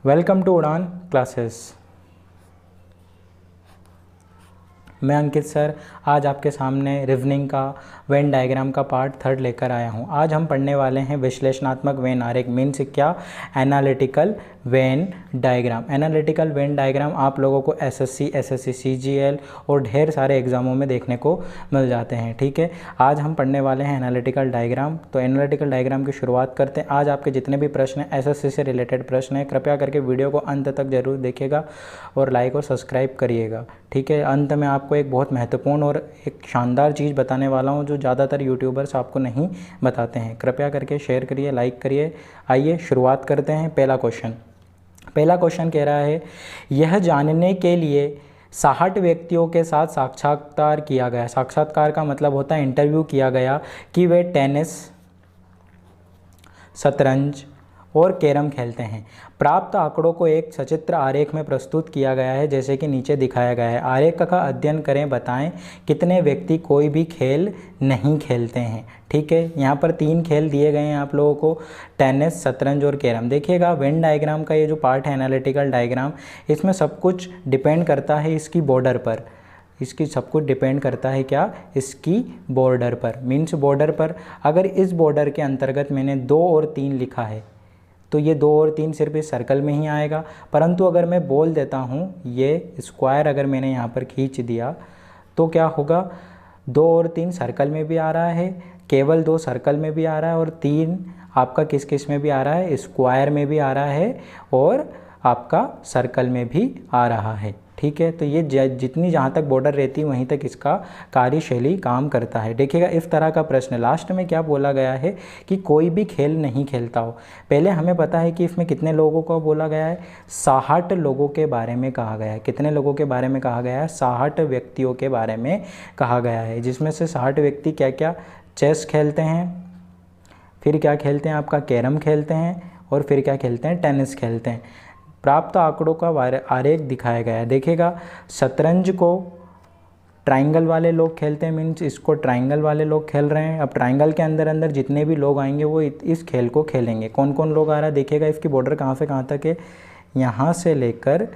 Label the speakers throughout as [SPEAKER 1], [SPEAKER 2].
[SPEAKER 1] Welcome to उड़ान classes. मैं अंकित sir आज आपके सामने रीजनिंग का वेन डायग्राम का पार्ट 3 लेकर आया हूं। आज हम पढ़ने वाले हैं विश्लेषणात्मक वेन आरेख, मीन्स क्या, analytical Venn diagram. Analytical Venn diagram आप लोगों को एसएससी सीजीएल और ढेर सारे एग्जामों में देखने को मिल जाते हैं। ठीक है, आज हम पढ़ने वाले हैं एनालिटिकल डायग्राम। तो एनालिटिकल डायग्राम की शुरुआत करते हैं। आज आपके जितने भी प्रश्न हैं एसएससी से रिलेटेड प्रश्न हैं, कृपया करके वीडियो को अंत तक जरूर देखिएगा और लाइक और सब्सक्राइब करिएगा। ठीक है, अंत में आपको एक बहुत महत्वपूर्ण और एक शानदार चीज़ बताने वाला हूं जो ज़्यादातर यूट्यूबर्स आपको नहीं बताते हैं। कृपया करके शेयर करिए, लाइक करिए। आइए शुरुआत करते हैं। पहला क्वेश्चन कह रहा है, यह जानने के लिए 60 व्यक्तियों के साथ साक्षात्कार किया गया। साक्षात्कार का मतलब होता है इंटरव्यू किया गया कि वे टेनिस, शतरंज और कैरम खेलते हैं। प्राप्त आंकड़ों को एक सचित्र आरेख में प्रस्तुत किया गया है जैसे कि नीचे दिखाया गया है। आरेख का अध्ययन करें, बताएं कितने व्यक्ति कोई भी खेल नहीं खेलते हैं। ठीक है, यहाँ पर 3 खेल दिए गए हैं आप लोगों को, टेनिस, शतरंज और कैरम। देखिएगा वेन डायग्राम का ये जो पार्ट है एनालिटिकल डायग्राम, इसमें सब कुछ डिपेंड करता है इसकी बॉर्डर पर। इसकी सब कुछ डिपेंड करता है क्या, इसकी बॉर्डर पर, मीन्स बॉर्डर पर। अगर इस बॉर्डर के अंतर्गत मैंने 2 और 3 लिखा है तो ये 2 और 3 सिर्फ इस सर्कल में ही आएगा। परंतु अगर मैं बोल देता हूँ ये स्क्वायर, अगर मैंने यहाँ पर खींच दिया तो क्या होगा, 2 और 3 सर्कल में भी आ रहा है, केवल 2 सर्कल में भी आ रहा है और 3 आपका किस किस में भी आ रहा है, स्क्वायर में भी आ रहा है और आपका सर्कल में भी आ रहा है। ठीक है, तो ये जितनी जहाँ तक बॉर्डर रहती है वहीं तक इसका कार्यशैली काम करता है। देखिएगा इस तरह का प्रश्न लास्ट में क्या बोला गया है कि कोई भी खेल नहीं खेलता हो। पहले हमें पता है कि इसमें कितने लोगों को बोला गया है, 60 लोगों के बारे में कहा गया है। कितने लोगों के बारे में कहा गया है, 60 व्यक्तियों के बारे में कहा गया है, जिसमें से 60 व्यक्ति क्या क्या, चेस खेलते हैं, फिर क्या खेलते हैं, आपका कैरम खेलते हैं और फिर क्या खेलते हैं, टेनिस खेलते हैं। प्राप्त आंकड़ों का आरेख दिखाया गया है। देखिएगा शतरंज को ट्राइंगल वाले लोग खेलते हैं, मीन्स इसको ट्राइंगल वाले लोग खेल रहे हैं। अब ट्राइंगल के अंदर अंदर जितने भी लोग आएंगे वो इस खेल को खेलेंगे। कौन कौन लोग आ रहा है, देखिएगा इसकी बॉर्डर कहाँ से कहाँ तक है, यहाँ से लेकर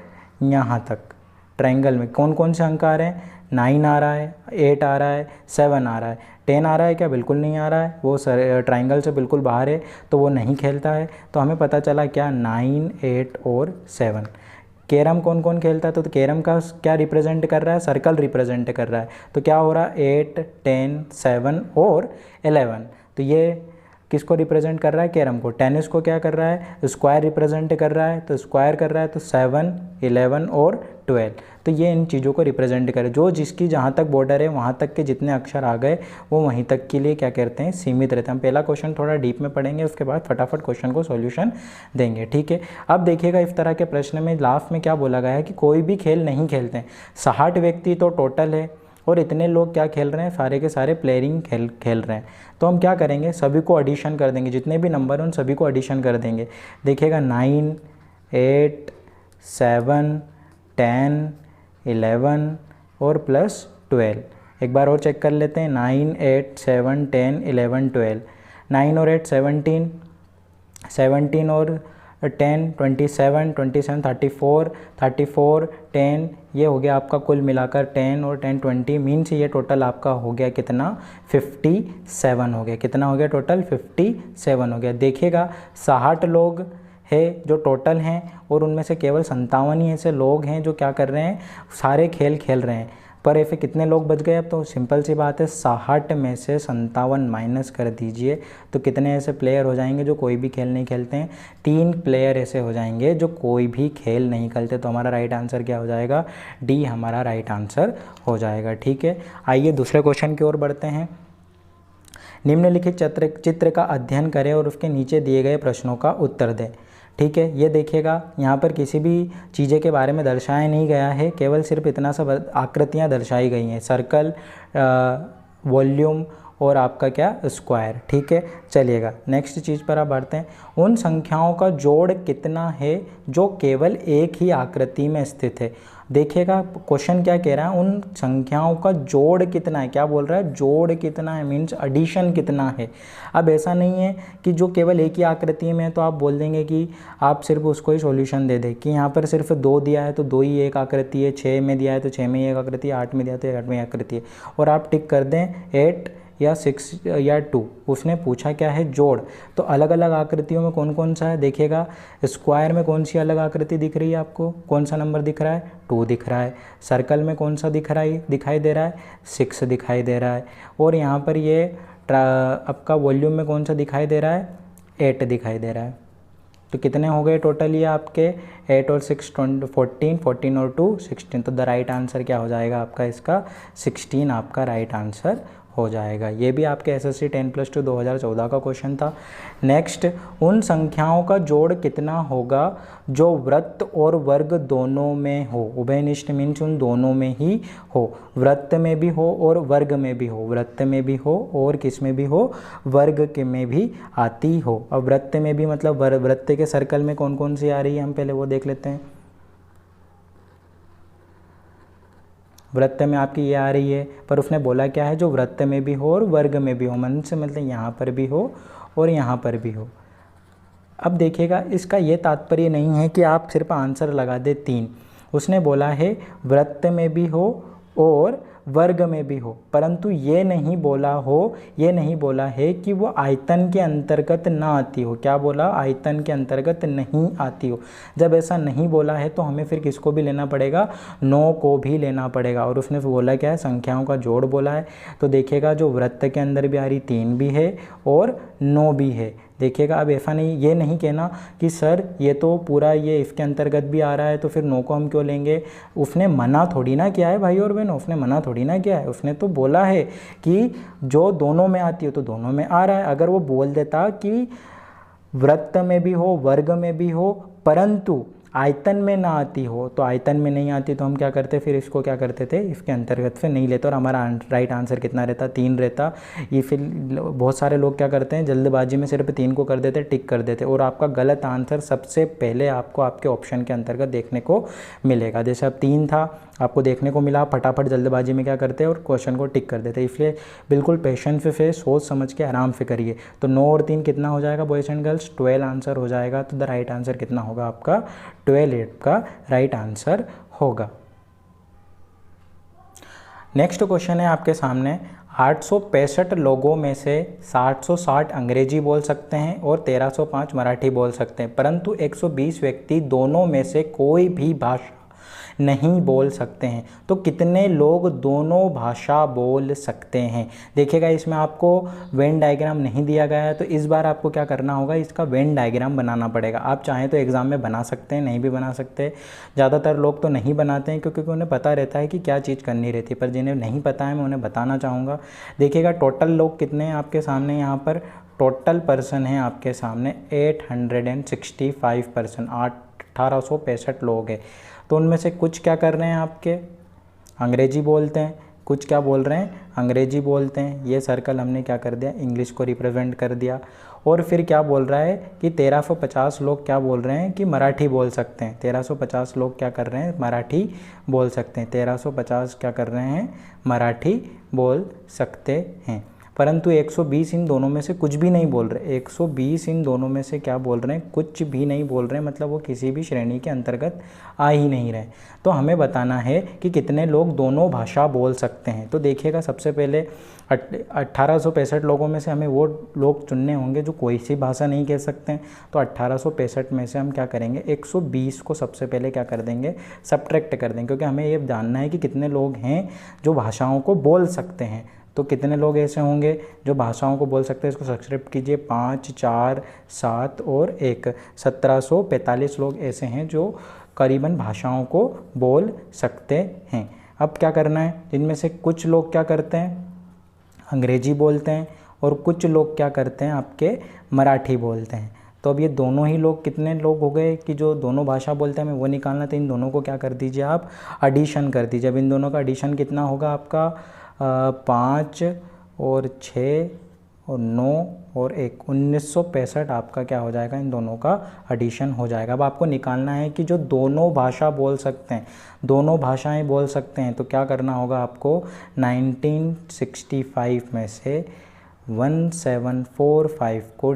[SPEAKER 1] यहाँ तक। ट्राइंगल में कौन कौन से अंक आ रहे हैं, 9 आ रहा है, 8 आ रहा है, 7 आ रहा है, 10 आ रहा है क्या, बिल्कुल नहीं आ रहा है, वो ट्राइंगल से बिल्कुल बाहर है तो वो नहीं खेलता है। तो हमें पता चला क्या, 9, 8 और 7। कैरम कौन कौन खेलता है, तो कैरम का क्या रिप्रेजेंट कर रहा है, सर्कल रिप्रेजेंट कर रहा है। तो क्या हो रहा है, 8, 10, 7 और 11। तो ये किसको रिप्रेजेंट कर रहा है, कैरम को। टेनिस को क्या कर रहा है, स्क्वायर रिप्रेजेंट कर रहा है, तो स्क्वायर कर रहा है तो 7, 11 और 12। तो ये इन चीज़ों को रिप्रेजेंट करे। जो जिसकी जहाँ तक बॉर्डर है वहाँ तक के जितने अक्षर आ गए वो वहीं तक के लिए क्या कहते हैं, सीमित रहते हैं। हम पहला क्वेश्चन थोड़ा डीप में पढ़ेंगे, उसके बाद फटाफट क्वेश्चन को सॉल्यूशन देंगे। ठीक है, अब देखिएगा इस तरह के प्रश्न में लास्ट में क्या बोला गया है कि कोई भी खेल नहीं खेलते हैं। 60 व्यक्ति तो टोटल है और इतने लोग क्या खेल रहे हैं, सारे के सारे प्लेयरिंग खेल रहे हैं। तो हम क्या करेंगे, सभी को एडिशन कर देंगे, जितने भी नंबर हैं उन सभी को एडिशन कर देंगे। देखिएगा 9, 8, 7, 10, 11 और प्लस 12। एक बार और चेक कर लेते हैं, 9, 8, 7, 10, 11, 12। 9 और 8 17, 17 और 10 27, 27 34, 34 10, ये हो गया आपका कुल मिलाकर 10 और 10 20, मीन्स ये टोटल आपका हो गया कितना, 57 हो गया। कितना हो गया टोटल, 57 हो गया। देखिएगा 60 लोग है जो टोटल हैं और उनमें से केवल 57 ही ऐसे लोग हैं जो क्या कर रहे हैं, सारे खेल खेल रहे हैं। पर ऐसे कितने लोग बच गए, अब तो सिंपल सी बात है, 60 में से 57 माइनस कर दीजिए तो कितने ऐसे प्लेयर हो जाएंगे जो कोई भी खेल नहीं खेलते हैं, 3 प्लेयर ऐसे हो जाएंगे जो कोई भी खेल नहीं खेलते। तो हमारा राइट आंसर क्या हो जाएगा, डी हमारा राइट आंसर हो जाएगा। ठीक है, आइए दूसरे क्वेश्चन की ओर बढ़ते हैं। निम्नलिखित चित्र का अध्ययन करें और उसके नीचे दिए गए प्रश्नों का उत्तर दें। ठीक है, ये देखिएगा यहाँ पर किसी भी चीज़ें के बारे में दर्शाया नहीं गया है, केवल सिर्फ इतना सा आकृतियाँ दर्शाई गई हैं, सर्कल, वॉल्यूम और आपका क्या, स्क्वायर। ठीक है, चलिएगा नेक्स्ट चीज़ पर आप बढ़ते हैं। उन संख्याओं का जोड़ कितना है जो केवल एक ही आकृति में स्थित है। देखिएगा क्वेश्चन क्या कह रहा है, उन संख्याओं का जोड़ कितना है, क्या बोल रहा है, जोड़ कितना है, मीन्स एडिशन कितना है। अब ऐसा नहीं है कि जो केवल एक ही आकृति में है तो आप बोल देंगे कि आप सिर्फ उसको ही सॉल्यूशन दे दें कि यहाँ पर सिर्फ 2 दिया है तो 2 ही एक आकृति है, 6 में दिया है तो 6 में एक आकृति है, 8 में दिया है तो 8 में एक आकृति है, और आप टिक कर दें 8 या 6 या 2। उसने पूछा क्या है, जोड़। तो अलग अलग आकृतियों में कौन कौन सा है, देखिएगा स्क्वायर में कौन सी अलग आकृति दिख रही है आपको, कौन सा नंबर दिख रहा है, 2 दिख रहा है। सर्कल में कौन सा दिखाई दे रहा है, 6 दिखाई दे रहा है। और यहाँ पर ये आपका वॉल्यूम में कौन सा दिखाई दे रहा है, 8 दिखाई दे रहा है। तो कितने हो गए टोटल ये आपके, 8 और 6 14, 14 और 2 16। तो द राइट आंसर क्या हो जाएगा आपका, इसका 16 आपका राइट आंसर हो जाएगा। ये भी आपके एसएससी 10+2 2014 का क्वेश्चन था। नेक्स्ट, उन संख्याओं का जोड़ कितना होगा जो वृत्त और वर्ग दोनों में हो। उभयनिष्ठ मीन्स उन दोनों में ही हो, वृत्त में भी हो और वर्ग में भी हो, वृत्त में भी हो और किस में भी हो, वर्ग के में भी आती हो। अब वृत्त में भी मतलब वृत्त के सर्कल में कौन कौन सी आ रही है, हम पहले वो देख लेते हैं। वृत्त में आपकी ये आ रही है, पर उसने बोला क्या है, जो वृत्त में भी हो और वर्ग में भी हो, मन से मतलब यहाँ पर भी हो और यहाँ पर भी हो। अब देखिएगा इसका ये तात्पर्य नहीं है कि आप सिर्फ आंसर लगा दे 3। उसने बोला है वृत्त में भी हो और वर्ग में भी हो, परंतु ये नहीं बोला है कि वो आयतन के अंतर्गत ना आती हो। क्या बोला, आयतन के अंतर्गत नहीं आती हो। जब ऐसा नहीं बोला है तो हमें फिर किसको भी लेना पड़ेगा, 9 को भी लेना पड़ेगा। और उसने बोला क्या है, संख्याओं का जोड़ बोला है। तो देखिएगा जो वृत्त के अंदर भी आ रही 3 भी है और 9 भी है। देखिएगा अब ऐसा नहीं, ये नहीं कहना कि सर ये तो पूरा ये इसके अंतर्गत भी आ रहा है तो फिर 9 को हम क्यों लेंगे। उसने मना थोड़ी ना किया है भाई और बहनों, उसने मना थोड़ी ना किया है। उसने तो बोला है कि जो दोनों में आती हो तो दोनों में आ रहा है। अगर वो बोल देता कि वृत्त में भी हो वर्ग में भी हो परंतु आयतन में ना आती हो, तो आयतन में नहीं आती तो हम क्या करते, फिर इसको क्या करते थे, इसके अंतर्गत फिर नहीं लेते और हमारा राइट आंसर कितना रहता, 3 रहता। ये फिर बहुत सारे लोग क्या करते हैं, जल्दबाजी में सिर्फ 3 को कर देते, टिक कर देते, और आपका गलत आंसर सबसे पहले आपको आपके ऑप्शन के अंतर्गत देखने को मिलेगा। जैसे अब 3 था, आपको देखने को मिला, फटाफट जल्दबाजी में क्या करते हैं और क्वेश्चन को टिक कर देते हैं। इसलिए बिल्कुल पेशेंस से सोच समझ के आराम से करिए। तो 9 और 3 कितना हो जाएगा बॉयज़ एंड गर्ल्स, 12 आंसर हो जाएगा। तो द राइट आंसर कितना होगा आपका, 12 का राइट आंसर होगा। नेक्स्ट क्वेश्चन है आपके सामने, 865 लोगों में से 760 अंग्रेजी बोल सकते हैं और 1305 मराठी बोल सकते हैं, परंतु 120 व्यक्ति दोनों में से कोई भी भाषा नहीं बोल सकते हैं। तो कितने लोग दोनों भाषा बोल सकते हैं। देखिएगा इसमें आपको वेन डायग्राम नहीं दिया गया है, तो इस बार आपको क्या करना होगा, इसका वेन डायग्राम बनाना पड़ेगा। आप चाहें तो एग्ज़ाम में बना सकते हैं, नहीं भी बना सकते। ज़्यादातर लोग तो नहीं बनाते हैं क्योंकि उन्हें पता रहता है कि क्या चीज़ करनी रहती है, पर जिन्हें नहीं पता है मैं उन्हें बताना चाहूँगा। देखिएगा टोटल लोग कितने हैं आपके सामने, यहाँ पर टोटल पर्सन हैं आपके सामने 865 पर्सन, 1865 लोग हैं। तो उनमें से कुछ क्या कर रहे हैं आपके, अंग्रेजी बोलते हैं, कुछ क्या बोल रहे हैं, अंग्रेजी बोलते हैं। ये सर्कल हमने क्या कर दिया, इंग्लिश को रिप्रेजेंट कर दिया। और फिर क्या बोल रहा है कि 1350 लोग क्या बोल रहे हैं कि मराठी बोल सकते हैं। 1350 लोग क्या कर रहे हैं, मराठी बोल सकते हैं। 1350 क्या कर रहे हैं, मराठी बोल सकते हैं। परंतु 120 इन दोनों में से कुछ भी नहीं बोल रहे। 120 इन दोनों में से क्या बोल रहे हैं, कुछ भी नहीं बोल रहे हैं, मतलब वो किसी भी श्रेणी के अंतर्गत आ ही नहीं रहे। तो हमें बताना है कि कितने लोग दोनों भाषा बोल सकते हैं। तो देखिएगा सबसे पहले 1865 लोगों में से हमें वो लोग चुनने होंगे जो कोई सी भाषा नहीं कह सकते हैं। तो 1865 में से हम क्या करेंगे, 120 को सबसे पहले क्या कर देंगे, सब्ट्रैक्ट कर देंगे, क्योंकि हमें ये जानना है कि कितने लोग हैं जो भाषाओं को बोल सकते हैं। तो कितने लोग ऐसे होंगे जो भाषाओं को बोल सकते हैं, इसको सब्सक्राइब कीजिए, 5, 4, 7 और 1, 1745 लोग ऐसे हैं जो करीबन भाषाओं को बोल सकते हैं। अब क्या करना है, इनमें से कुछ लोग क्या करते हैं, अंग्रेजी बोलते हैं, और कुछ लोग क्या करते हैं, आपके मराठी बोलते हैं। तो अब ये दोनों ही लोग कितने लोग हो गए कि जो दोनों भाषा बोलते हैं, हमें वो निकालना। तो इन दोनों को क्या कर दीजिए आप, एडिशन कर दीजिए। अब इन दोनों का एडिशन कितना होगा आपका, 5 और 6 और 9 और 1 1965 आपका क्या हो जाएगा, इन दोनों का एडिशन हो जाएगा। अब आपको निकालना है कि जो दोनों भाषा बोल सकते हैं, दोनों भाषाएं बोल सकते हैं, तो क्या करना होगा आपको 1965 में से 1745 को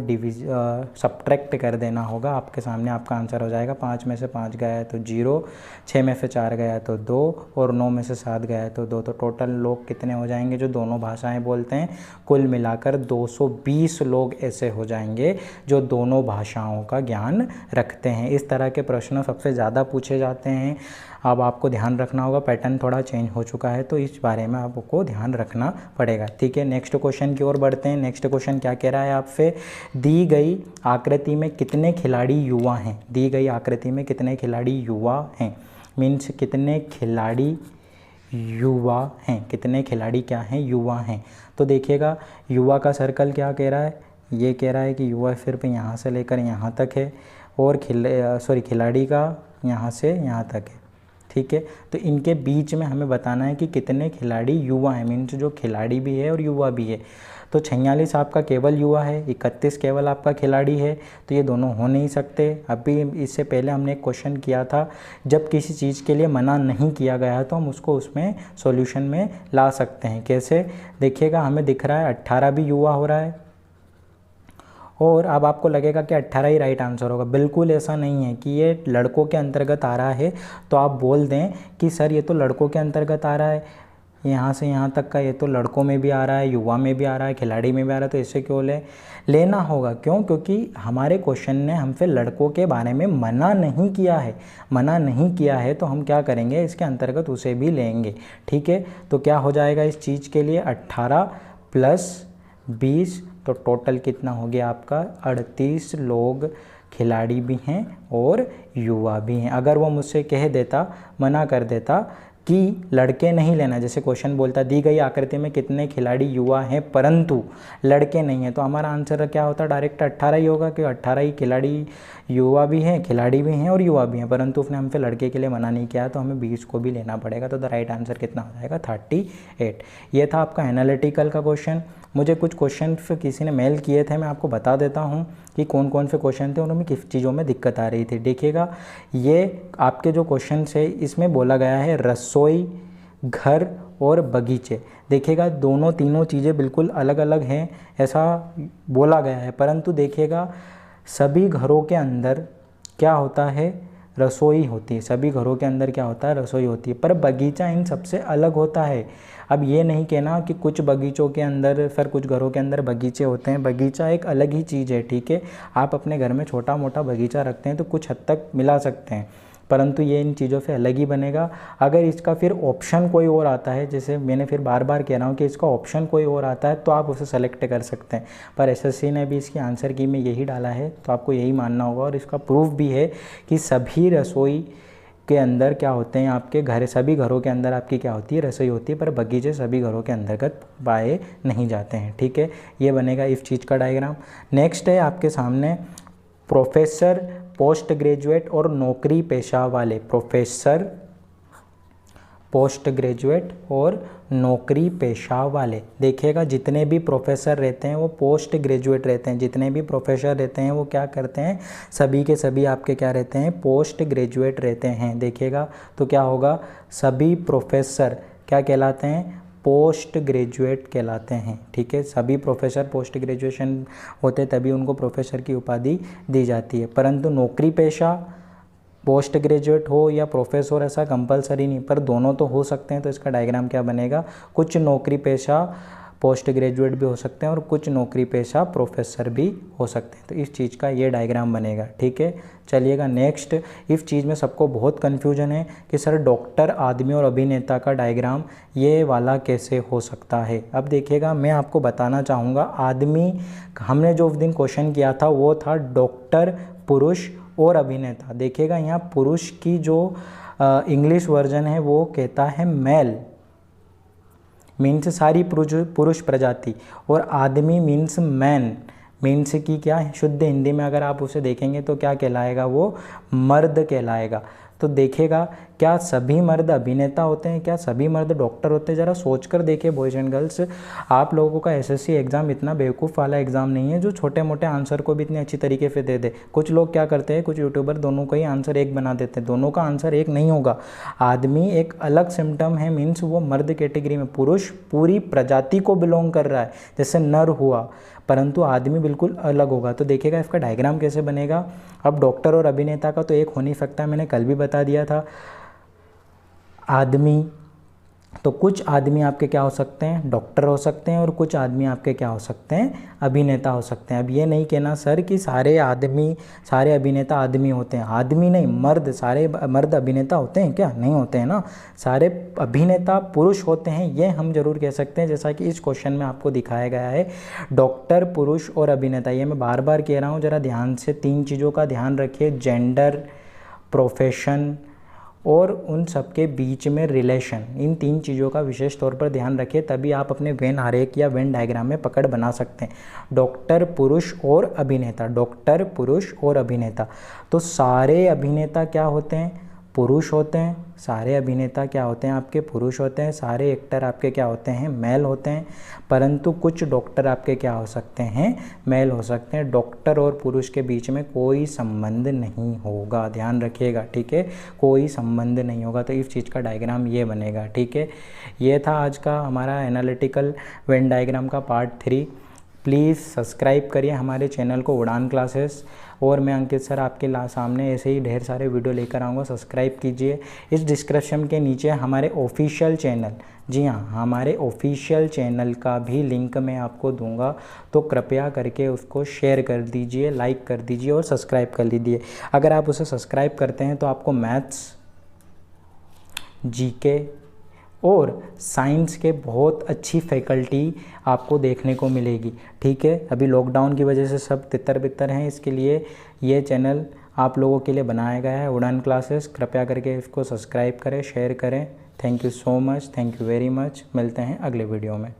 [SPEAKER 1] सब्ट्रैक्ट कर देना होगा। आपके सामने आपका आंसर हो जाएगा। 5 में से 5 गया है तो 0, 6 में से 4 गया है तो 2 और 9 में से 7 गया है तो 2। तो टोटल लोग कितने हो जाएंगे जो दोनों भाषाएं बोलते हैं? कुल मिलाकर 220 लोग ऐसे हो जाएंगे जो दोनों भाषाओं का ज्ञान रखते हैं। इस तरह के प्रश्न सबसे ज़्यादा पूछे जाते हैं। अब आपको ध्यान रखना होगा, पैटर्न थोड़ा चेंज हो चुका है तो इस बारे में आपको ध्यान रखना पड़ेगा। ठीक है, नेक्स्ट क्वेश्चन की ओर बढ़ते हैं। नेक्स्ट क्वेश्चन क्या कह रहा है आपसे? दी गई आकृति में कितने खिलाड़ी युवा हैं? दी गई आकृति में कितने खिलाड़ी युवा हैं? मीन्स कितने खिलाड़ी युवा हैं, कितने खिलाड़ी क्या हैं? युवा हैं। तो देखिएगा युवा का सर्कल क्या कह रहा है? ये कह रहा है कि युवा सिर्फ यहाँ से लेकर यहाँ तक है और खिलाड़ी का यहाँ से यहाँ तक है। ठीक है, तो इनके बीच में हमें बताना है कि कितने खिलाड़ी युवा हैं, मीन्स जो खिलाड़ी भी है और युवा भी है। तो 46 आपका केवल युवा है, 31 केवल आपका खिलाड़ी है, तो ये दोनों हो नहीं सकते। अभी इससे पहले हमने एक क्वेश्चन किया था, जब किसी चीज़ के लिए मना नहीं किया गया है तो हम उसको उसमें सॉल्यूशन में ला सकते हैं। कैसे? देखिएगा, हमें दिख रहा है 18 भी युवा हो रहा है और अब आपको लगेगा कि 18 ही राइट आंसर होगा। बिल्कुल ऐसा नहीं है कि ये लड़कों के अंतर्गत आ रहा है तो आप बोल दें कि सर ये तो लड़कों के अंतर्गत आ रहा है, यहाँ से यहाँ तक का ये तो लड़कों में भी आ रहा है, युवा में भी आ रहा है, खिलाड़ी में भी आ रहा है, तो इसे क्यों लेना होगा? क्यों? क्योंकि हमारे क्वेश्चन ने हमसे लड़कों के बारे में मना नहीं किया है। मना नहीं किया है तो हम क्या करेंगे, इसके अंतर्गत उसे भी लेंगे। ठीक है, तो क्या हो जाएगा इस चीज़ के लिए? 18 + 20, तो टोटल कितना हो गया आपका? 38 लोग खिलाड़ी भी हैं और युवा भी हैं। अगर वो मुझसे कह देता, मना कर देता कि लड़के नहीं लेना, जैसे क्वेश्चन बोलता दी गई आकृति में कितने खिलाड़ी युवा हैं परंतु लड़के नहीं हैं, तो हमारा आंसर क्या होता? डायरेक्ट 18 ही होगा कि 18 ही खिलाड़ी युवा भी हैं, खिलाड़ी भी हैं और युवा भी हैं, परंतु उसने हमसे लड़के के लिए मना नहीं किया तो हमें 20 को भी लेना पड़ेगा। तो द राइट आंसर कितना हो जाएगा? 38। ये था आपका एनालिटिकल का क्वेश्चन। मुझे कुछ क्वेश्चन किसी ने मेल किए थे, मैं आपको बता देता हूँ कि कौन कौन से क्वेश्चन थे, उनमें किस चीज़ों में दिक्कत आ रही थी। देखिएगा, ये आपके जो क्वेश्चन है इसमें बोला गया है रसोई, घर और बगीचे। देखिएगा, दोनों तीनों चीज़ें बिल्कुल अलग अलग हैं ऐसा बोला गया है, परंतु देखिएगा सभी घरों के अंदर क्या होता है? रसोई होती है। सभी घरों के अंदर क्या होता है? रसोई होती है, पर बगीचा इन सबसे अलग होता है। अब ये नहीं कहना कि कुछ बगीचों के अंदर, फिर कुछ घरों के अंदर बगीचे होते हैं। बगीचा एक अलग ही चीज़ है। ठीक है, आप अपने घर में छोटा मोटा बगीचा रखते हैं तो कुछ हद तक मिला सकते हैं, परंतु ये इन चीज़ों से अलग ही बनेगा। अगर इसका फिर ऑप्शन कोई और आता है, जैसे मैंने फिर बार बार कह रहा हूँ कि इसका ऑप्शन कोई और आता है तो आप उसे सेलेक्ट कर सकते हैं, पर एसएससी ने भी इसकी आंसर की में यही डाला है तो आपको यही मानना होगा। और इसका प्रूफ भी है कि सभी रसोई के अंदर क्या होते हैं, आपके घर, सभी घरों के अंदर आपकी क्या होती है? रसोई होती है, पर बगीचे सभी घरों के अंतर्गत पाए नहीं जाते हैं। ठीक है, ये बनेगा इस चीज़ का डायग्राम। नेक्स्ट है आपके सामने प्रोफेसर, पोस्ट ग्रेजुएट और नौकरी पेशा वाले। प्रोफेसर, पोस्ट ग्रेजुएट और नौकरी पेशा वाले। देखिएगा, जितने भी प्रोफेसर रहते हैं वो पोस्ट ग्रेजुएट रहते हैं, जितने भी प्रोफेसर रहते हैं वो क्या करते हैं? सभी के सभी आपके क्या रहते हैं? पोस्ट ग्रेजुएट रहते हैं। देखिएगा, तो क्या होगा? सभी प्रोफेसर क्या कहलाते हैं? पोस्ट ग्रेजुएट कहलाते हैं। ठीक है, सभी प्रोफेसर पोस्ट ग्रेजुएशन होते तभी उनको प्रोफेसर की उपाधि दी जाती है, परंतु नौकरी पेशा पोस्ट ग्रेजुएट हो या प्रोफेसर ऐसा कंपलसरी नहीं, पर दोनों तो हो सकते हैं। तो इसका डायग्राम क्या बनेगा? कुछ नौकरी पेशा पोस्ट ग्रेजुएट भी हो सकते हैं और कुछ नौकरी पेशा प्रोफेसर भी हो सकते हैं। तो इस चीज़ का ये डायग्राम बनेगा। ठीक है, चलिएगा नेक्स्ट। इस चीज़ में सबको बहुत कन्फ्यूजन है कि सर डॉक्टर, आदमी और अभिनेता का डायग्राम ये वाला कैसे हो सकता है। अब देखिएगा, मैं आपको बताना चाहूँगा, आदमी, हमने जो उस दिन क्वेश्चन किया था वो था डॉक्टर, पुरुष और अभिनेता। देखिएगा, यहाँ पुरुष की जो इंग्लिश वर्जन है वो कहता है मेल, मीन्स सारी पुरुष प्रजाति, और आदमी मीन्स मैन, मीन्स की क्या है? शुद्ध हिंदी में अगर आप उसे देखेंगे तो क्या कहलाएगा? वो मर्द कहलाएगा। तो देखिएगा क्या सभी मर्द अभिनेता होते हैं? क्या सभी मर्द डॉक्टर होते हैं? ज़रा सोच कर देखिए बॉयज़ एंड गर्ल्स, आप लोगों का एसएससी एग्ज़ाम इतना बेवकूफ़ वाला एग्ज़ाम नहीं है जो छोटे मोटे आंसर को भी इतने अच्छी तरीके से दे दे। कुछ लोग क्या करते हैं, कुछ यूट्यूबर दोनों का ही आंसर एक बना देते हैं। दोनों का आंसर एक नहीं होगा। आदमी एक अलग सिम्टम है, मीन्स वो मर्द कैटेगरी में, पुरुष पूरी प्रजाति को बिलोंग कर रहा है, जैसे नर हुआ, परंतु आदमी बिल्कुल अलग होगा। तो देखिएगा इसका डायग्राम कैसे बनेगा। अब डॉक्टर और अभिनेता का तो एक हो नहीं सकता, मैंने कल भी बता दिया था। आदमी, तो कुछ आदमी आपके क्या हो सकते हैं, डॉक्टर हो सकते हैं, और कुछ आदमी आपके क्या हो सकते हैं, अभिनेता हो सकते हैं। अब ये नहीं कहना सर कि सारे आदमी, सारे अभिनेता आदमी होते हैं। आदमी नहीं, मर्द, सारे मर्द अभिनेता होते हैं क्या? नहीं होते हैं ना। सारे अभिनेता पुरुष होते हैं, ये हम जरूर कह सकते हैं, जैसा कि इस क्वेश्चन में आपको दिखाया गया है। डॉक्टर, पुरुष और अभिनेता, ये मैं बार बार कह रहा हूँ, ज़रा ध्यान से 3 चीज़ों का ध्यान रखिए, जेंडर, प्रोफेशन और उन सबके बीच में रिलेशन। इन 3 चीज़ों का विशेष तौर पर ध्यान रखिए, तभी आप अपने वेन आरेख या वेन डायग्राम में पकड़ बना सकते हैं। डॉक्टर, पुरुष और अभिनेता, डॉक्टर, पुरुष और अभिनेता। तो सारे अभिनेता क्या होते हैं, पुरुष होते हैं। सारे अभिनेता क्या होते हैं आपके, पुरुष होते हैं। सारे एक्टर आपके क्या होते हैं, मेल होते हैं। परंतु कुछ डॉक्टर आपके क्या हो सकते हैं, मेल हो सकते हैं। डॉक्टर और पुरुष के बीच में कोई संबंध नहीं होगा, ध्यान रखिएगा, ठीक है, कोई संबंध नहीं होगा। तो इस चीज़ का डायग्राम ये बनेगा, ठीक है। ये था आज का हमारा एनालिटिकल वेन डायग्राम का पार्ट 3। प्लीज़ सब्सक्राइब करिए हमारे चैनल को, उड़ान क्लासेस। और मैं अंकित सर आपके सामने ऐसे ही ढेर सारे वीडियो लेकर आऊँगा, सब्सक्राइब कीजिए। इस डिस्क्रिप्शन के नीचे हमारे ऑफिशियल चैनल, जी हाँ, हमारे ऑफिशियल चैनल का भी लिंक मैं आपको दूंगा, तो कृपया करके उसको शेयर कर दीजिए, लाइक कर दीजिए और सब्सक्राइब कर लीजिए। अगर आप उसे सब्सक्राइब करते हैं तो आपको मैथ्स, जीके और साइंस के बहुत अच्छी फैकल्टी आपको देखने को मिलेगी, ठीक है। अभी लॉकडाउन की वजह से सब तितर बितर हैं, इसके लिए ये चैनल आप लोगों के लिए बनाया गया है, उड़ान क्लासेस। कृपया करके इसको सब्सक्राइब करें, शेयर करें। Thank you so much, thank you very much. मिलते हैं अगले वीडियो में।